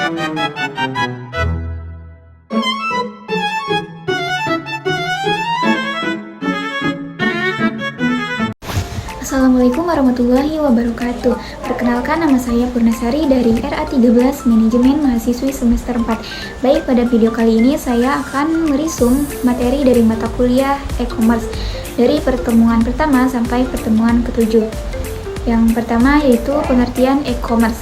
Assalamualaikum warahmatullahi wabarakatuh. Perkenalkan, nama saya Purnasari dari RA13 Manajemen Mahasiswi semester 4. Baik, pada video kali ini saya akan merisum materi dari mata kuliah e-commerce dari pertemuan pertama sampai pertemuan ke-7. Yang pertama yaitu pengertian e-commerce.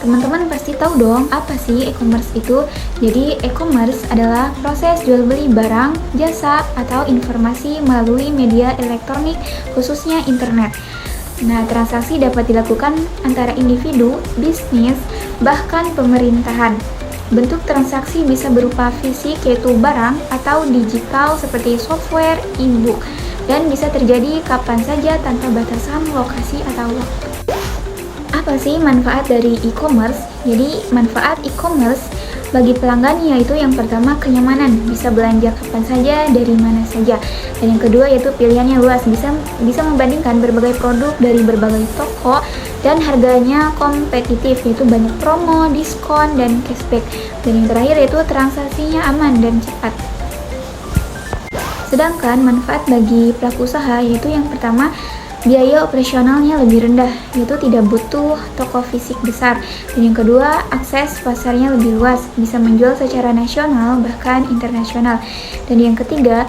Teman-teman pasti tahu dong apa sih e-commerce itu. Jadi e-commerce adalah proses jual beli barang, jasa, atau informasi melalui media elektronik, khususnya internet. Nah, transaksi dapat dilakukan antara individu, bisnis, bahkan pemerintahan. Bentuk transaksi bisa berupa fisik yaitu barang atau digital seperti software, e-book, dan bisa terjadi kapan saja tanpa batasan lokasi atau waktu. Apa sih manfaat dari e-commerce? Jadi, manfaat e-commerce bagi pelanggan yaitu yang pertama kenyamanan, bisa belanja kapan saja, dari mana saja. Dan yang kedua yaitu pilihannya luas, bisa membandingkan berbagai produk dari berbagai toko dan harganya kompetitif, yaitu banyak promo, diskon, dan cashback. Dan yang terakhir yaitu transaksinya aman dan cepat. Sedangkan manfaat bagi pelaku usaha yaitu yang pertama biaya operasionalnya lebih rendah, yaitu tidak butuh toko fisik besar. Dan yang kedua, akses pasarnya lebih luas, bisa menjual secara nasional bahkan internasional. Dan yang ketiga,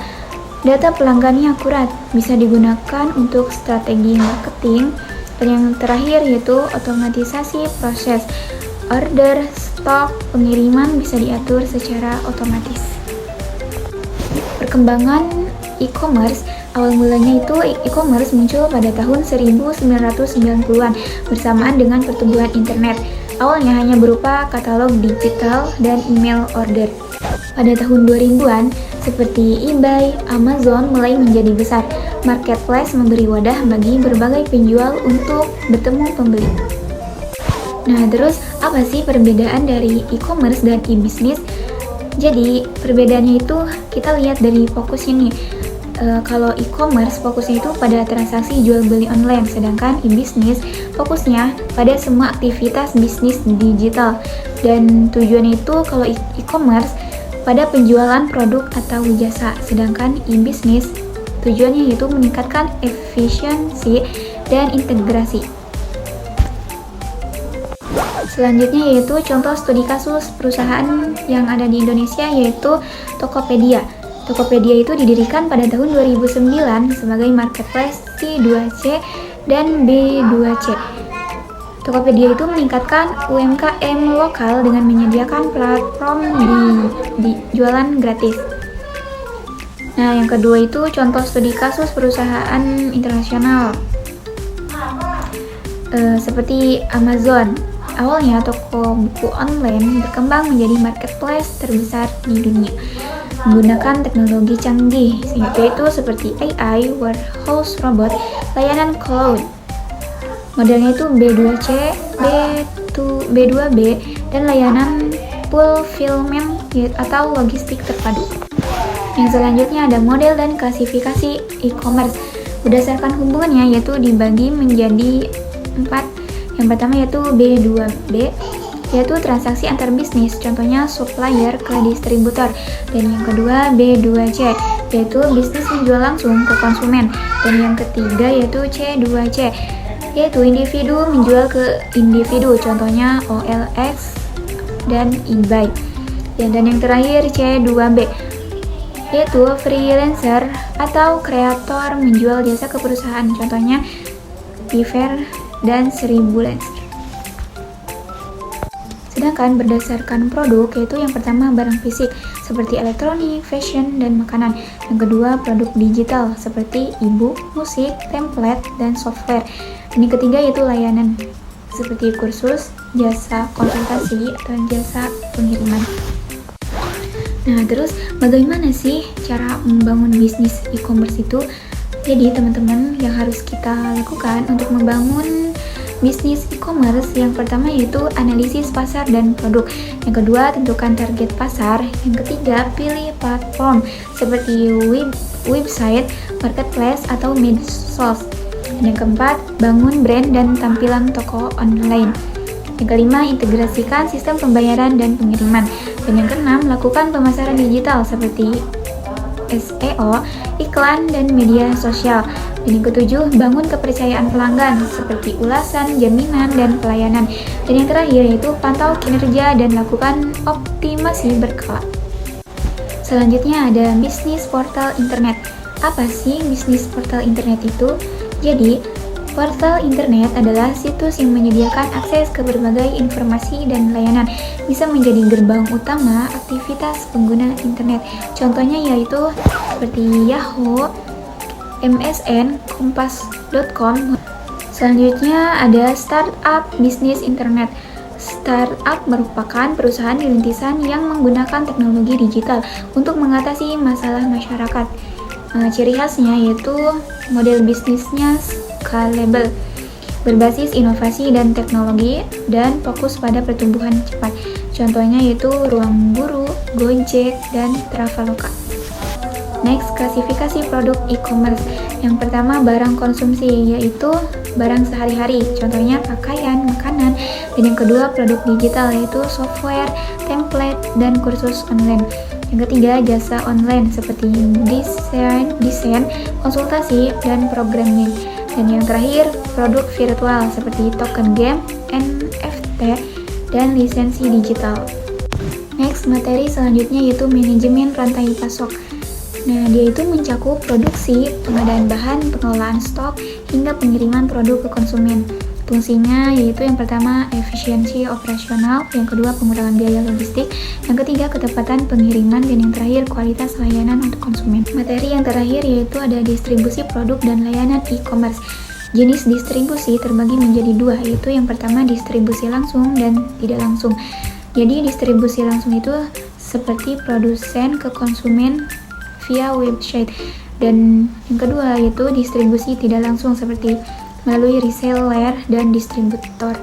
data pelanggannya akurat, bisa digunakan untuk strategi marketing. Dan yang terakhir yaitu otomatisasi proses order, stok, pengiriman bisa diatur secara otomatis. Perkembangan e-commerce. Awal mulanya itu e-commerce muncul pada tahun 1990-an bersamaan dengan pertumbuhan internet. Awalnya hanya berupa katalog digital dan email order. Pada tahun 2000-an, seperti eBay, Amazon mulai menjadi besar. Marketplace memberi wadah bagi berbagai penjual untuk bertemu pembeli. Nah, terus apa sih perbedaan dari e-commerce dan e-business? Jadi, perbedaannya itu kita lihat dari fokusnya nih. Kalau e-commerce fokusnya itu pada transaksi jual beli online, sedangkan e-business fokusnya pada semua aktivitas bisnis digital. Dan tujuannya itu kalau e-commerce pada penjualan produk atau jasa, sedangkan e-business tujuannya yaitu meningkatkan efisiensi dan integrasi. Selanjutnya yaitu contoh studi kasus perusahaan yang ada di Indonesia yaitu Tokopedia. Tokopedia itu didirikan pada tahun 2009 sebagai marketplace C2C dan B2C. Tokopedia itu meningkatkan UMKM lokal dengan menyediakan platform di jualan gratis. Nah, yang kedua itu contoh studi kasus perusahaan internasional seperti Amazon. Awalnya toko buku online berkembang menjadi marketplace terbesar di dunia menggunakan teknologi canggih, yaitu seperti AI, warehouse robot, layanan cloud. Modelnya itu B2C, B2B, dan layanan fulfillment atau logistik terpadu. Yang selanjutnya ada model dan klasifikasi e-commerce. Berdasarkan hubungannya yaitu dibagi menjadi 4. Yang pertama yaitu B2B, yaitu transaksi antar bisnis, contohnya supplier ke distributor. Dan yang kedua B2C, yaitu bisnis menjual langsung ke konsumen. Dan yang ketiga yaitu C2C, yaitu individu menjual ke individu, contohnya OLX dan eBay. Dan yang terakhir C2B, yaitu freelancer atau kreator menjual jasa ke perusahaan, contohnya Fiverr dan 1000 Lancer. Sedangkan berdasarkan produk yaitu yang pertama barang fisik seperti elektronik, fashion, dan makanan. Yang kedua produk digital seperti e-book, musik, template, dan software. Dan yang ketiga yaitu layanan seperti kursus, jasa konsultasi, atau jasa pengiriman. Nah, terus bagaimana sih cara membangun bisnis e-commerce itu? Jadi teman-teman, yang harus kita lakukan untuk membangun bisnis e-commerce yang pertama yaitu analisis pasar dan produk. Yang kedua, tentukan target pasar. Yang ketiga, pilih platform seperti website, marketplace, atau medsos. Dan yang keempat, bangun brand dan tampilan toko online. Yang kelima, integrasikan sistem pembayaran dan pengiriman. Dan yang keenam, lakukan pemasaran digital seperti SEO, iklan, dan media sosial. Dan yang ketujuh, bangun kepercayaan pelanggan seperti ulasan, jaminan, dan pelayanan. Dan yang terakhir yaitu pantau kinerja dan lakukan optimasi berkala. Selanjutnya ada bisnis portal internet. Apa sih bisnis portal internet itu? Jadi, portal internet adalah situs yang menyediakan akses ke berbagai informasi dan layanan, bisa menjadi gerbang utama aktivitas pengguna internet. Contohnya yaitu seperti Yahoo, MSN, Kompas.com. Selanjutnya ada startup bisnis internet. Startup merupakan perusahaan rintisan yang menggunakan teknologi digital untuk mengatasi masalah masyarakat. Ciri khasnya yaitu model bisnisnya scalable, berbasis inovasi dan teknologi, dan fokus pada pertumbuhan cepat. Contohnya yaitu Ruang Guru, Gojek, dan Traveloka. Next, klasifikasi produk e-commerce. Yang pertama, barang konsumsi, yaitu barang sehari-hari, contohnya pakaian, makanan. Dan yang kedua, produk digital, yaitu software, template, dan kursus online. Yang ketiga, jasa online seperti desain, konsultasi, dan programming. Dan yang terakhir, produk virtual seperti token game, NFT, dan lisensi digital. Next, materi selanjutnya yaitu manajemen rantai pasok. Nah, dia itu mencakup produksi, pengadaan bahan, pengelolaan stok, hingga pengiriman produk ke konsumen. Fungsinya yaitu yang pertama efisiensi operasional, yang kedua pengurangan biaya logistik, yang ketiga ketepatan pengiriman, dan yang terakhir kualitas layanan untuk konsumen. Materi yang terakhir yaitu ada distribusi produk dan layanan e-commerce. Jenis distribusi terbagi menjadi dua, yaitu yang pertama distribusi langsung dan tidak langsung. Jadi distribusi langsung itu seperti produsen ke konsumen via website, dan yang kedua yaitu distribusi tidak langsung seperti melalui reseller dan distributor.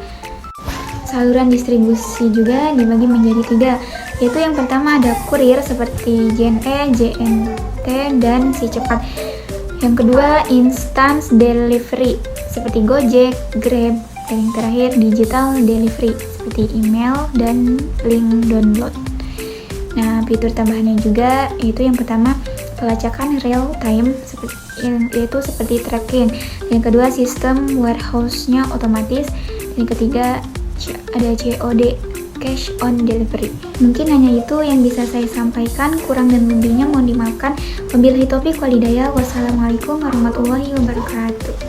Saluran distribusi juga dibagi menjadi tiga, yaitu yang pertama ada kurir seperti JNE, JNT, dan Si Cepat. Yang kedua instance delivery seperti Gojek, Grab, dan yang terakhir digital delivery seperti email dan link download. Nah, fitur tambahannya juga yaitu yang pertama pelacakan real time yaitu seperti tracking. Yang kedua sistem warehouse-nya otomatis. Dan yang ketiga ada COD, cash on delivery. Mungkin hanya itu yang bisa saya sampaikan, kurang dan lebihnya mohon dimaafkan. Wabillahi taufiq walhidayah. Wassalamualaikum warahmatullahi wabarakatuh.